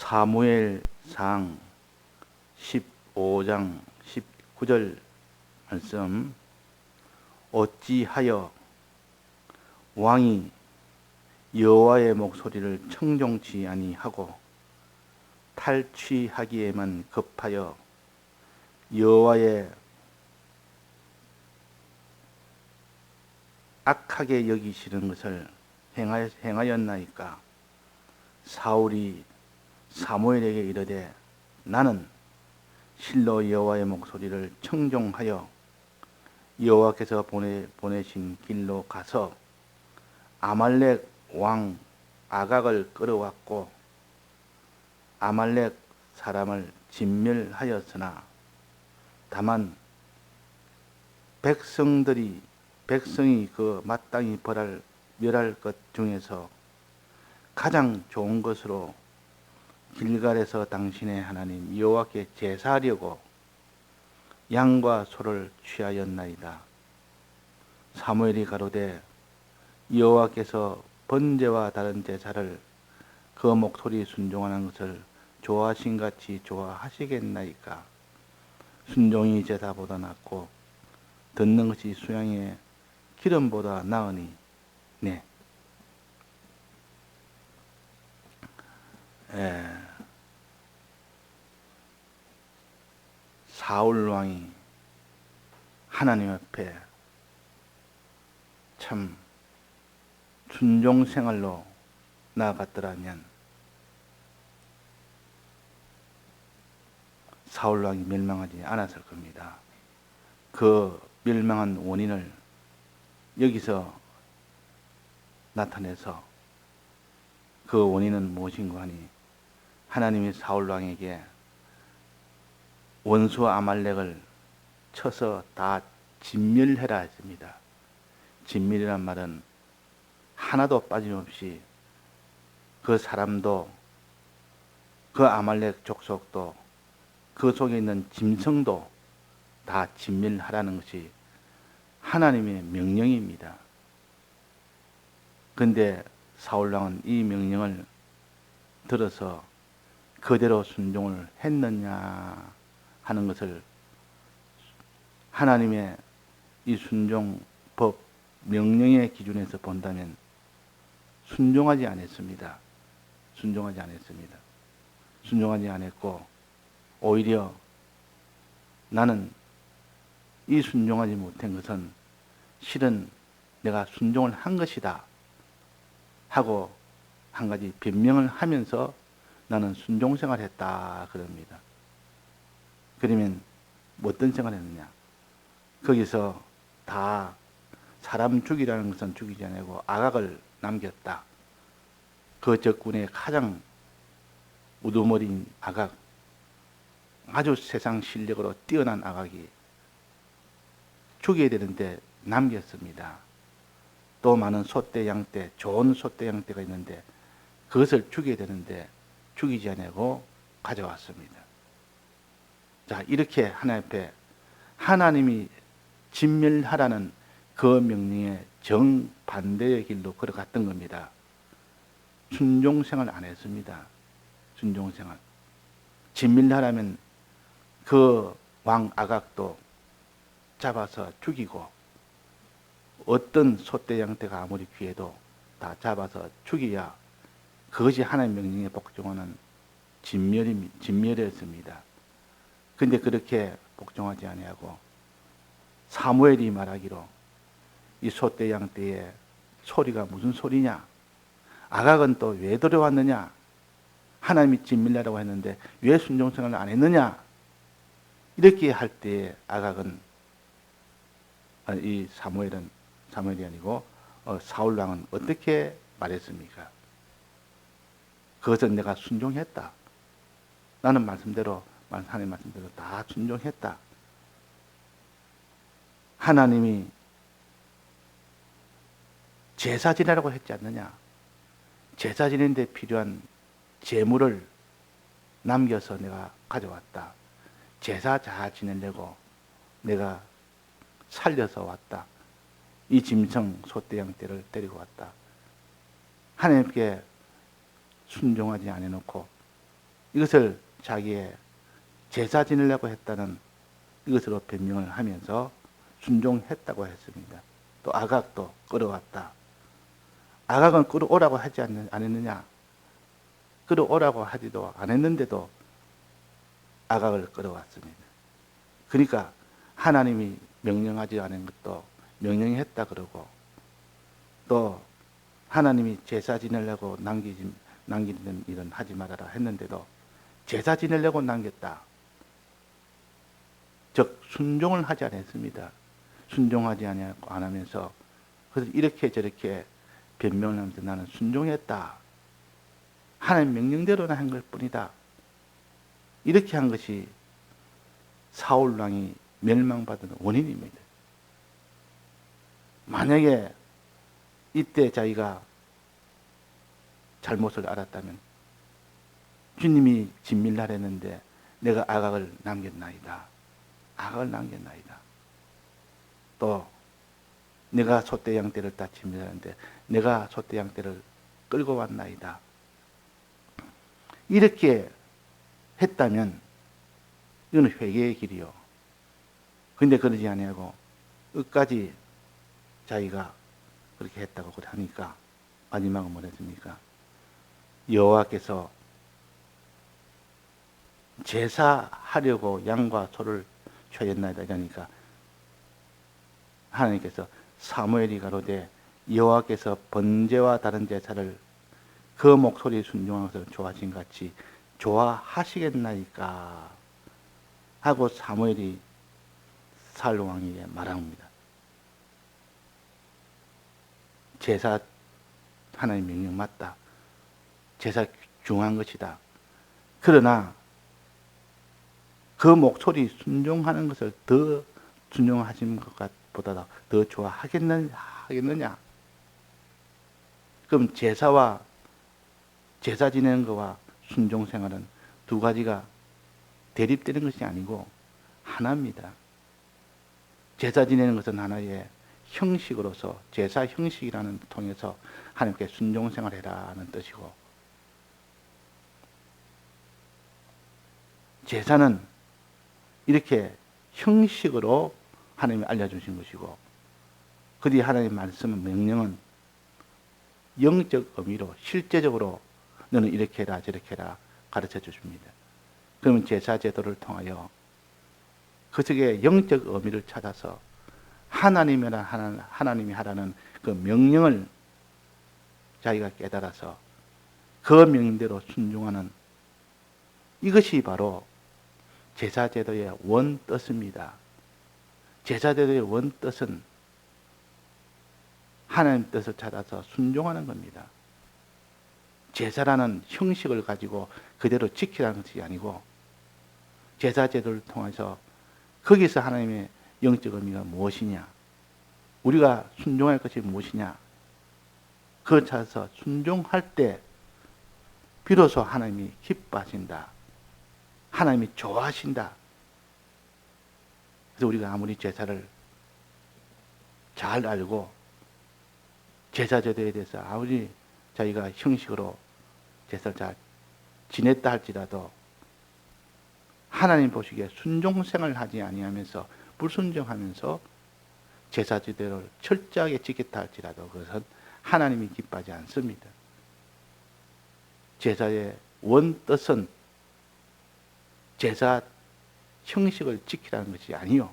사무엘상 15장 19절 말씀. 어찌하여 왕이 여호와의 목소리를 청종치 아니하고 탈취하기에만 급하여 여호와의 악하게 여기시는 것을 행하였나이까? 사울이 사무엘에게 이르되 나는 실로 여호와의 목소리를 청종하여 여호와께서 보내신 길로 가서 아말렉 왕 아각을 끌어왔고 아말렉 사람을 진멸하였으나 다만 백성이 그 마땅히 멸할 것 중에서 가장 좋은 것으로 길갈에서 당신의 하나님 여호와께 제사하려고 양과 소를 취하였나이다. 사무엘이 가로되 여호와께서 번제와 다른 제사를 그 목소리 순종하는 것을 좋아하신 같이 좋아하시겠나이까? 순종이 제사보다 낫고 듣는 것이 수양의 기름보다 나으니 네. 사울 왕이 하나님 앞에 참 순종 생활로 나아갔더라면 사울 왕이 멸망하지 않았을 겁니다. 그 멸망한 원인을 여기서 나타내서 그 원인은 무엇인가 하니 하나님이 사울 왕에게 원수 아말렉을 쳐서 다 진멸해라 했습니다. 진멸이란 말은 하나도 빠짐없이 그 사람도 그 아말렉 족속도 그 속에 있는 짐승도 다 진멸하라는 것이 하나님의 명령입니다. 그런데 사울왕은 이 명령을 들어서 그대로 순종을 했느냐 하는 것을 하나님의 이 순종법 명령의 기준에서 본다면 순종하지 않았습니다. 순종하지 않았고 오히려 나는 이 순종하지 못한 것은 실은 내가 순종을 한 것이다 하고 한 가지 변명을 하면서 나는 순종생활을 했다 그럽니다. 그러면 어떤 생활을 했느냐? 거기서 다 사람 죽이라는 것은 죽이지 않고 아각을 남겼다. 그 적군의 가장 우두머리인 아각, 아주 세상 실력으로 뛰어난 아각이 죽여야 되는데 남겼습니다. 또 많은 소떼 양떼, 좋은 소떼 양떼가 있는데 그것을 죽여야 되는데 죽이지 않고 가져왔습니다. 자, 이렇게 하나님 앞에 하나님이 진멸하라는 그 명령에 정반대의 길로 걸어갔던 겁니다. 순종생활 안 했습니다. 순종생활. 진멸하라면 그 왕 아각도 잡아서 죽이고 어떤 소떼 양떼가 아무리 귀해도 다 잡아서 죽여야 그것이 하나님의 명령에 복종하는 진멸이었습니다. 그런데 그렇게 복종하지 아니하고 사무엘이 말하기로 이 소떼 양떼의 소리가 무슨 소리냐? 아각은 또 왜 들어왔느냐? 하나님이 진멸하라고 했는데 왜 순종생활을 안 했느냐? 이렇게 할 때에 아각은 이 사무엘이 아니고 사울 왕은 어떻게 말했습니까? 그것은 내가 순종했다. 나는 하나님 말씀대로 다 순종했다. 하나님이 제사 지내라고 했지 않느냐? 제사 지내는데 필요한 제물을 남겨서 내가 가져왔다. 제사 잘 지내려고 내가 살려서 왔다. 이 짐승 소떼 양떼를 데리고 왔다. 하나님께 순종하지 않아놓고 이것을 자기의 제사 지내려고 했다는 이것으로 변명을 하면서 순종했다고 했습니다. 또 아각도 끌어왔다. 아각은 끌어오라고 하지 않았느냐? 끌어오라고 하지도 않았는데도 아각을 끌어왔습니다. 그러니까 하나님이 명령하지 않은 것도 명령했다 그러고, 또 하나님이 제사 지내려고 남기는 일은 하지 말아라 했는데도 제사 지내려고 남겼다. 즉 순종을 하지 않았습니다. 순종하지 안 하면서 그래서 이렇게 저렇게 변명을 하면서 나는 순종했다. 하나님 명령대로는 한 것뿐이다. 이렇게 한 것이 사울 왕이 멸망받은 원인입니다. 만약에 이때 자기가 잘못을 알았다면, 주님이 진밀하라 했는데 내가 아각을 남겼나이다. 아각을 남겼나이다. 또 내가 소떼 양떼를 다 진밀하는데 내가 소떼 양떼를 끌고 왔나이다. 이렇게 했다면 이건 회개의 길이요. 근데 그러지 아니하고 끝까지 자기가 그렇게 했다고 하니까 마지막은 뭐랬습니까? 여호와께서 제사하려고 양과 소를 취하였나이다. 이러니까 하나님께서 사무엘이 가로되 여호와께서 번제와 다른 제사를 그 목소리 순종하는 것을 좋아하신 같이 좋아하시겠나이까 하고 사무엘이 사울 왕에게 말합니다. 제사 하나님 명령 맞다. 제사 중요한 것이다. 그러나 그 목소리 순종하는 것을 더 순종하신 것보다 더 좋아하겠느냐? 그럼 제사 지내는 것과 순종 생활은 두 가지가 대립되는 것이 아니고 하나입니다. 제사 지내는 것은 하나의 형식으로서 제사 형식이라는 통해서 하나님께 순종 생활해라는 뜻이고, 제사는 이렇게 형식으로 하나님이 알려주신 것이고, 그 뒤에 하나님 말씀은 명령은 영적 의미로 실제적으로 너는 이렇게 해라 저렇게 해라 가르쳐 주십니다. 그러면 제사 제도를 통하여 그 속에 영적 의미를 찾아서 하나님이 하라는 그 명령을 자기가 깨달아서 그 명령대로 순종하는, 이것이 바로 제사제도의 원뜻입니다. 제사제도의 원뜻은 하나님 뜻을 찾아서 순종하는 겁니다. 제사라는 형식을 가지고 그대로 지키라는 것이 아니고, 제사제도를 통해서 거기서 하나님의 영적 의미가 무엇이냐, 우리가 순종할 것이 무엇이냐, 그걸 찾아서 순종할 때 비로소 하나님이 기뻐하신다. 하나님이 좋아하신다. 그래서 우리가 아무리 제사를 잘 알고 제사제도에 대해서 아무리 자기가 형식으로 제사를 잘 지냈다 할지라도 하나님 보시기에 순종생활을 하지 아니하면서 불순종하면서 제사제도를 철저하게 지켰다 할지라도 그것은 하나님이 기뻐하지 않습니다. 제사의 원뜻은 제사 형식을 지키라는 것이 아니요,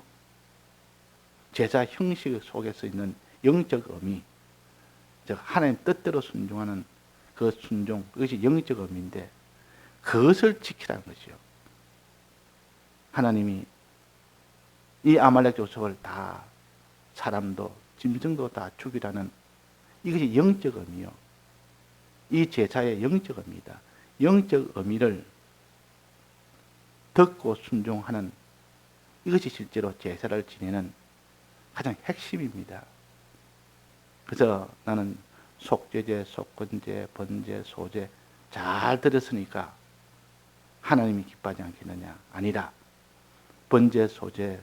제사 형식 속에서 있는 영적 의미, 즉 하나님 뜻대로 순종하는 그 순종, 그것이 영적 의미인데 그것을 지키라는 것이요. 하나님이 이 아말렉 족속을 다 사람도 짐승도 다 죽이라는 이것이 영적 의미요. 이 제사의 영적 의미다. 영적 의미를 듣고 순종하는 이것이 실제로 제사를 지내는 가장 핵심입니다. 그래서 나는 속죄제, 속건제, 번제, 소제 잘 들었으니까 하나님이 기뻐하지 않겠느냐? 아니라 번제, 소제,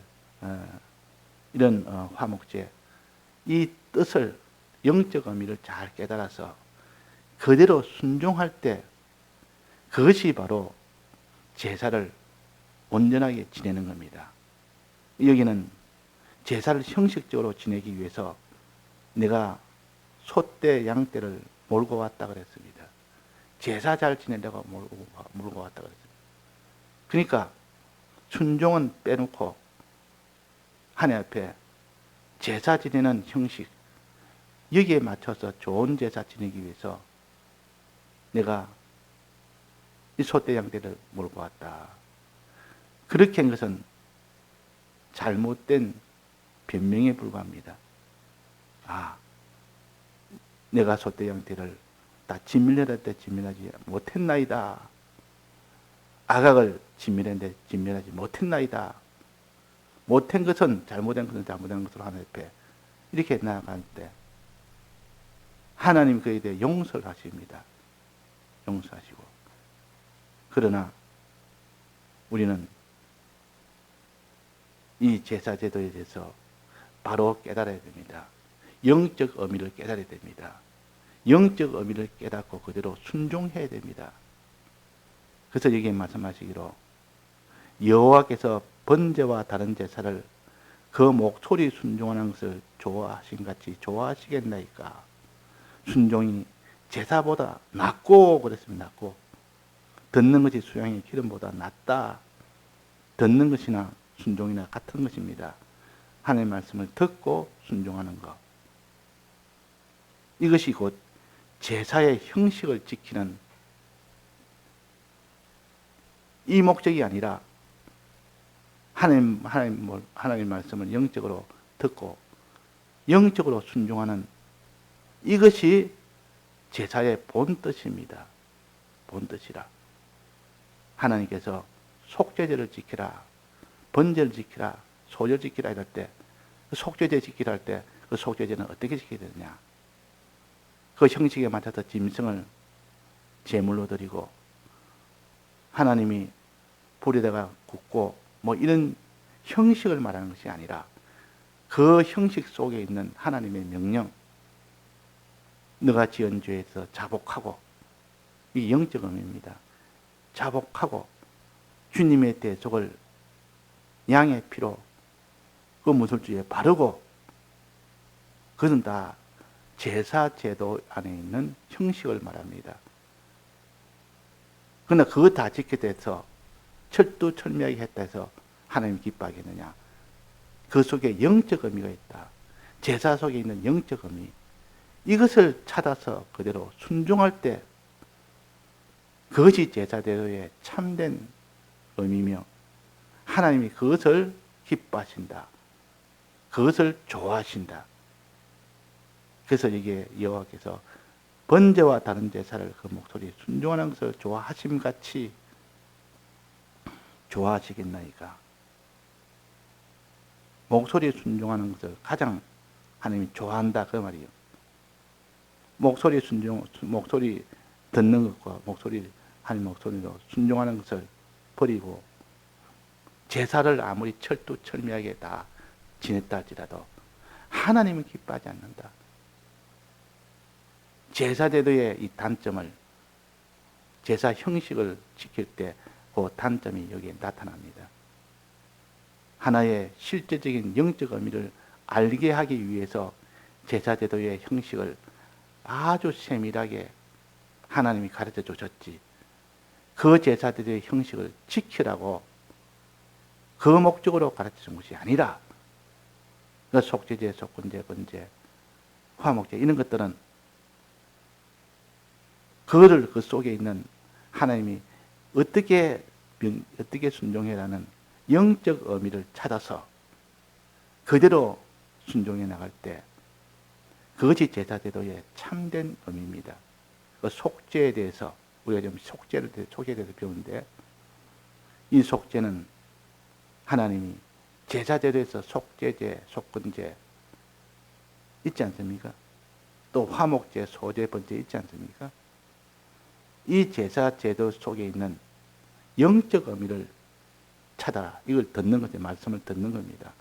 이런 화목제, 이 뜻을, 영적 의미를 잘 깨달아서 그대로 순종할 때 그것이 바로 제사를 온전하게 지내는 겁니다. 여기는 제사를 형식적으로 지내기 위해서 내가 소떼, 양떼를 몰고 왔다 그랬습니다. 제사 잘 지내려고 몰고 왔다 그랬습니다. 그러니까 순종은 빼놓고 하나님 앞에 제사 지내는 형식, 여기에 맞춰서 좋은 제사 지내기 위해서 내가 이 소떼 양떼를 몰고 왔다. 그렇게 한 것은 잘못된 변명에 불과합니다. 내가 소떼 양떼를 다 진멸할 때 진멸하지 못했나이다. 아각을 진멸했는데 진멸하지 못했나이다. 못한 것은 잘못한 것은 잘못한 것으로 하나님 앞에 이렇게 나아갈 때 하나님 그에 대해 용서를 하십니다. 용서하시고. 그러나 우리는 이 제사 제도에 대해서 바로 깨달아야 됩니다. 영적 의미를 깨달아야 됩니다. 영적 의미를 깨닫고 그대로 순종해야 됩니다. 그래서 여기에 말씀하시기로 여호와께서 번제와 다른 제사를 그 목소리 순종하는 것을 좋아하신 같이 좋아하시겠나이까. 순종이 제사보다 낫고 그랬습니다. 낫고 듣는 것이 수양의 기름보다 낫다. 듣는 것이나 순종이나 같은 것입니다. 하나님의 말씀을 듣고 순종하는 것. 이것이 곧 제사의 형식을 지키는 이 목적이 아니라 하나님 말씀을 영적으로 듣고 영적으로 순종하는 이것이 제사의 본뜻입니다. 본뜻이라. 하나님께서 속죄제를 지키라, 번제를 지키라, 소제를 지키라 이럴 때, 속죄제 지키라 할 때 그 속죄제는 어떻게 지켜야 되느냐? 그 형식에 맞춰서 짐승을 제물로 드리고 하나님이 불에다가 굽고 뭐 이런 형식을 말하는 것이 아니라 그 형식 속에 있는 하나님의 명령, 너가 지은 죄에서 자복하고, 이 영적 의미입니다. 자복하고 주님의 대속을 양의 피로 그 무술주에 바르고, 그것은 다 제사 제도 안에 있는 형식을 말합니다. 그러나 그거 다 지켜야 돼서 철두철미하게 했다 해서 하나님 기뻐하겠느냐? 그 속에 영적 의미가 있다. 제사 속에 있는 영적 의미, 이것을 찾아서 그대로 순종할 때 그것이 제사대로의 참된 의미며 하나님이 그것을 기뻐하신다. 그것을 좋아하신다. 그래서 이게 여호와께서 번제와 다른 제사를 그 목소리에 순종하는 것을 좋아하심같이 좋아하시겠나이까. 목소리에 순종하는 것을 가장 하나님이 좋아한다 그 말이에요. 목소리 듣는 것과 하나님 목소리로 순종하는 것을 버리고 제사를 아무리 철두철미하게 다 지냈다 할지라도 하나님은 기뻐하지 않는다. 제사제도의 이 단점을, 제사 형식을 지킬 때 그 단점이 여기에 나타납니다. 하나의 실제적인 영적 의미를 알게 하기 위해서 제사제도의 형식을 아주 세밀하게 하나님이 가르쳐 주셨지, 그 제사제도의 형식을 지키라고 그 목적으로 가르쳐 준 것이 아니라, 그 속죄제, 속건제, 번제, 화목제 이런 것들은 그거를 그 속에 있는 하나님이 어떻게 순종해라는 영적 의미를 찾아서 그대로 순종해 나갈 때 그것이 제사제도의 참된 의미입니다. 그 속죄에 대해서 우리가 좀 속죄에 대해서 배우는데, 이 속죄는 하나님이 제사제도에서 속죄제, 속건제 있지 않습니까? 또 화목제, 소제, 번제 있지 않습니까? 이 제사제도 속에 있는 영적 의미를 찾아라. 이걸 듣는 거죠. 말씀을 듣는 겁니다.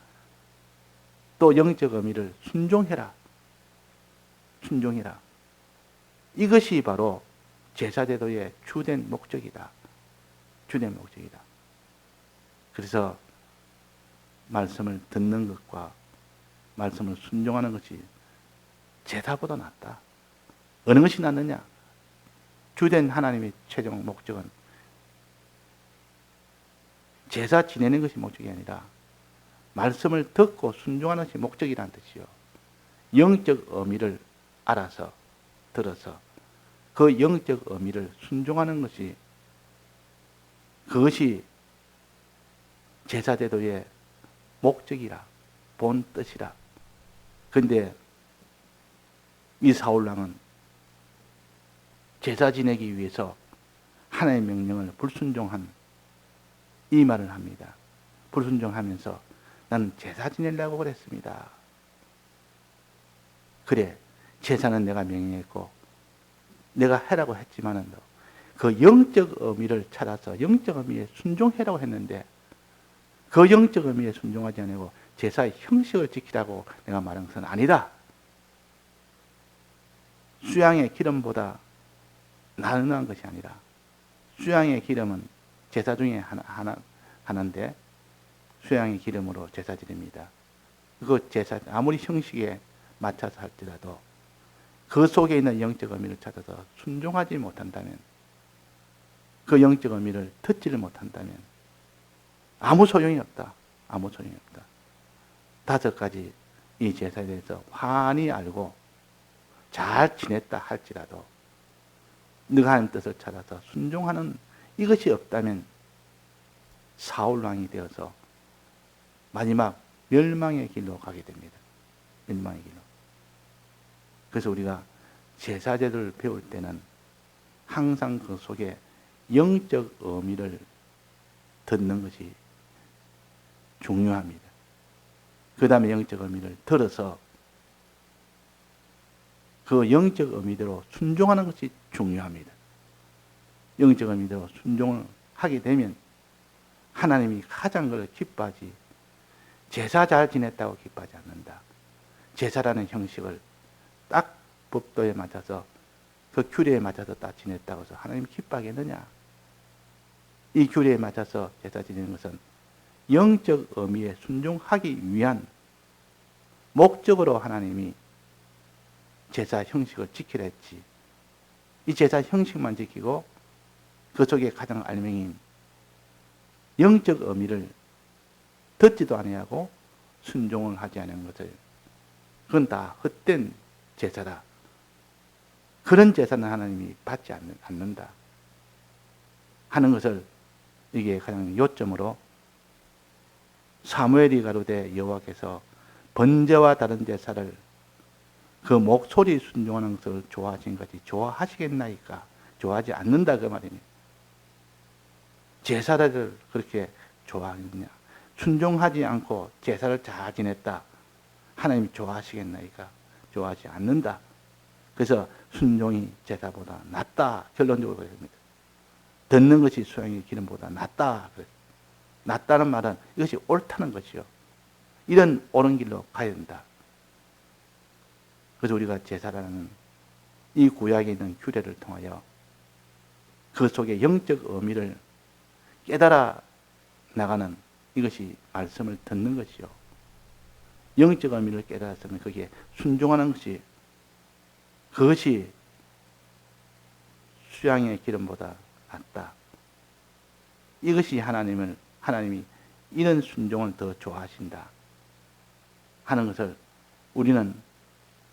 또 영적 의미를 순종해라. 순종해라. 이것이 바로 제사제도의 주된 목적이다. 주된 목적이다. 그래서 말씀을 듣는 것과 말씀을 순종하는 것이 제사보다 낫다. 어느 것이 낫느냐? 주된 하나님의 최종 목적은 제사 지내는 것이 목적이 아니라 말씀을 듣고 순종하는 것이 목적이라는 뜻이요. 영적 의미를 알아서 들어서 그 영적 의미를 순종하는 것이, 그것이 제사제도의 목적이라, 본 뜻이라. 그런데 이 사울왕은 제사 지내기 위해서 하나님의 명령을 불순종한 이 말을 합니다. 불순종하면서 나는 제사 지내려고 그랬습니다. 그래, 제사는 내가 명령했고 내가 해라고 했지만은 그 영적 의미를 찾아서 영적 의미에 순종해라고 했는데 그 영적 의미에 순종하지 않고 제사의 형식을 지키라고 내가 말한 것은 아니다. 수양의 기름보다 나누는 것이 아니라, 수양의 기름은 제사 중에 하나인데 수양의 기름으로 제사 드립니다. 그 제사 아무리 형식에 맞춰서 할지라도 그 속에 있는 영적 의미를 찾아서 순종하지 못한다면, 그 영적 의미를 듣지를 못한다면 아무 소용이 없다. 아무 소용이 없다. 5가지 이 제사에 대해서 환히 알고 잘 지냈다 할지라도 너가 하나님 뜻을 찾아서 순종하는 이것이 없다면 사울왕이 되어서 마지막 멸망의 길로 가게 됩니다. 멸망의 길로. 그래서 우리가 제사제도를 배울 때는 항상 그 속에 영적 의미를 듣는 것이 중요합니다. 그 다음에 영적 의미를 들어서 그 영적 의미대로 순종하는 것이 중요합니다. 영적 의미대로 순종을 하게 되면 하나님이 가장 그걸 기뻐하지, 제사 잘 지냈다고 기뻐하지 않는다. 제사라는 형식을 딱 법도에 맞춰서 그 규례에 맞춰서 딱 지냈다고 해서 하나님이 기뻐하겠느냐? 이 규례에 맞춰서 제사 지내는 것은 영적 의미에 순종하기 위한 목적으로 하나님이 제사 형식을 지키라 했지. 이 제사 형식만 지키고 그 속에 가장 알맹이인 영적 의미를 듣지도 아니하고 순종을 하지 않은 것을, 그건 다 헛된 제사다. 그런 제사는 하나님이 받지 않는다 하는 것을, 이게 가장 요점으로 사무엘이 가로되 여호와께서 번제와 다른 제사를 그 목소리 순종하는 것을 좋아하신 것이 좋아하시겠나이까? 좋아하지 않는다 그 말이니. 제사를 그렇게 좋아하느냐? 순종하지 않고 제사를 잘 지냈다. 하나님이 좋아하시겠나이까? 좋아하지 않는다. 그래서 순종이 제사보다 낫다. 결론적으로 그럽니다. 듣는 것이 수양의 기름보다 낫다. 낫다는 말은 이것이 옳다는 것이요. 이런 옳은 길로 가야 된다. 그래서 우리가 제사라는 이 구약에 있는 규례를 통하여 그 속에 영적 의미를 깨달아 나가는, 이것이 말씀을 듣는 것이요. 영적 의미를 깨달았으면 거기에 순종하는 것이, 그것이 수양의 기름보다 낫다. 이것이 하나님이 이런 순종을 더 좋아하신다 하는 것을 우리는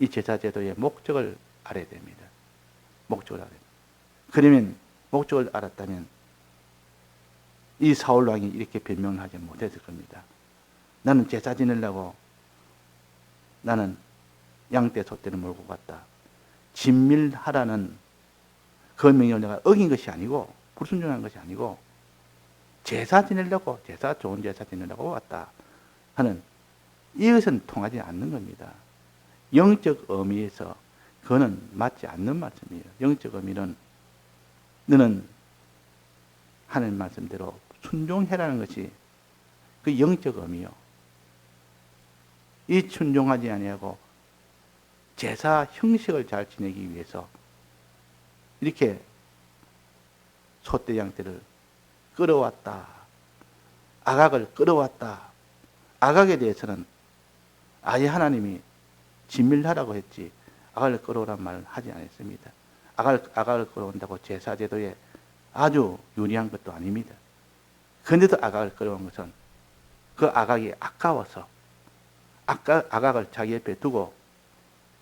이 제사제도의 목적을 알아야 됩니다. 목적을 알아야 됩니다. 그러면 목적을 알았다면 이 사울왕이 이렇게 변명을 하지 못했을 겁니다. 나는 제사 지내려고 나는 양떼 소떼를 몰고 갔다. 진밀하라는 그 명령을 내가 어긴 것이 아니고 불순종한 것이 아니고 제사 지내려고, 좋은 제사 지내려고 왔다 하는, 이것은 통하지 않는 겁니다. 영적 의미에서 그거는 맞지 않는 말씀이에요. 영적 의미는 너는 하나님 말씀대로 순종해라는 것이 그 영적 의미요. 이 순종하지 아니하고 제사 형식을 잘 지내기 위해서 이렇게 소떼 양떼를 끌어왔다. 아각을 끌어왔다. 아각에 대해서는 아예 하나님이 진밀하라고 했지 아각을 끌어오란 말을 하지 않았습니다. 아각을 끌어온다고 제사제도에 아주 유리한 것도 아닙니다. 그런데도 아각을 끌어온 것은 그 아각이 아까워서 아각을 자기 옆에 두고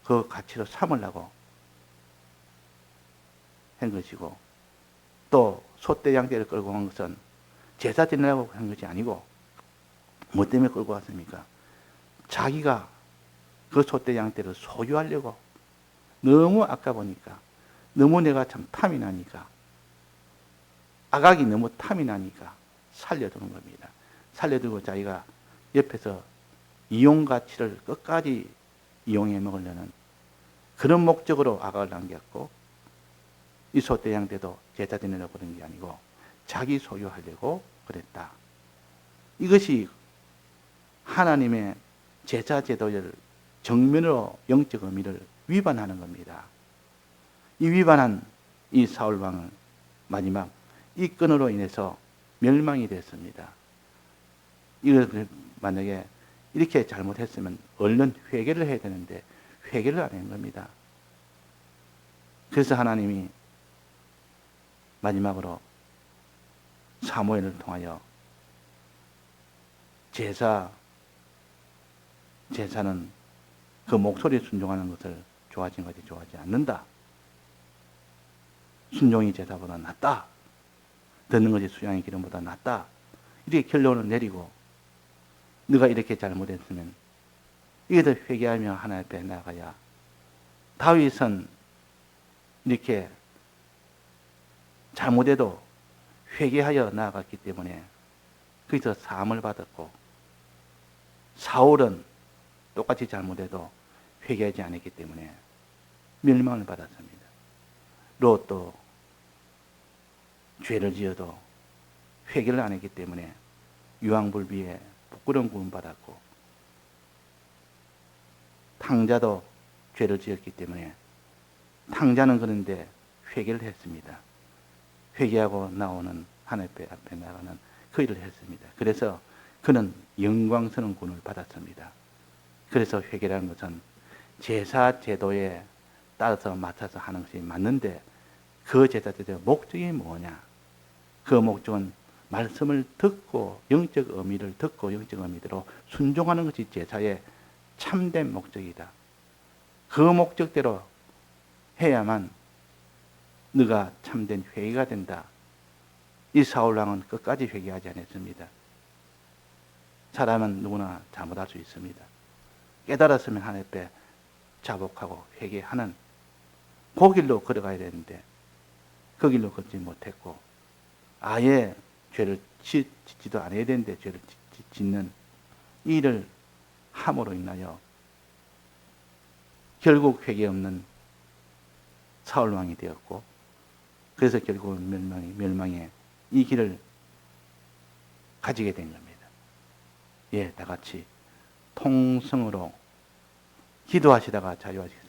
그 가치로 삼으려고 한 것이고, 또 소떼 양떼를 끌고 온 것은 제사 지내려고 한 것이 아니고 뭐 때문에 끌고 왔습니까? 자기가 그 소떼 양떼를 소유하려고 너무 아까보니까, 너무 내가 참 탐이 나니까, 아각이 너무 탐이 나니까 살려두는 겁니다. 살려두고 자기가 옆에서 이용 가치를 끝까지 이용해 먹으려는 그런 목적으로 아각을 남겼고, 이 소떼 양떼도 제사 지내려고 그런 게 아니고 자기 소유하려고 그랬다. 이것이 하나님의 제사 제도를 정면으로 영적 의미를 위반하는 겁니다. 이 위반한 이 사울 왕은 마지막 이 건으로 인해서 멸망이 됐습니다. 이걸 만약에 이렇게 잘못했으면 얼른 회개를 해야 되는데 회개를 안 한 겁니다. 그래서 하나님이 마지막으로 사무엘을 통하여 제사는 그 목소리에 순종하는 것을 좋아하지 좋아하지 않는다. 순종이 제사보다 낫다. 듣는 것이 수양의 기름보다 낫다. 이렇게 결론을 내리고, 네가 이렇게 잘못했으면 이것을 회개하며 하나님 앞에 나가야. 다윗은 이렇게 잘못해도 회개하여 나아갔기 때문에 거기서 사함을 받았고, 사울은 똑같이 잘못해도 회개하지 않았기 때문에 멸망을 받았습니다. 롯도 죄를 지어도 회개를 안 했기 때문에 유황불비에 부끄러운 구원 받았고, 탕자도 죄를 지었기 때문에 탕자는 그런데 회개를 했습니다. 회개하고 나오는 하나님 앞에 나가는 그 일을 했습니다. 그래서 그는 영광스러운 구원을 받았습니다. 그래서 회개라는 것은 제사 제도에 따라서 맞춰서 하는 것이 맞는데, 그 제사 제도의 목적이 뭐냐? 그 목적은 말씀을 듣고 영적 의미를 듣고 영적 의미대로 순종하는 것이 제사의 참된 목적이다. 그 목적대로 해야만 네가 참된 회개가 된다. 이 사울왕은 끝까지 회개하지 않았습니다. 사람은 누구나 잘못할 수 있습니다. 깨달았으면 하나님 앞에 자복하고 회개하는 그 길로 걸어가야 되는데 그 길로 걷지 못했고, 아예 죄를 짓지도 않아야 되는데 죄를 짓는 이 일을 함으로 인하여 결국 회개 없는 사울왕이 되었고, 그래서 결국 멸망의 이 길을 가지게 된 겁니다. 예, 다 같이 통성으로 기도하시다가 자유하시겠습니다.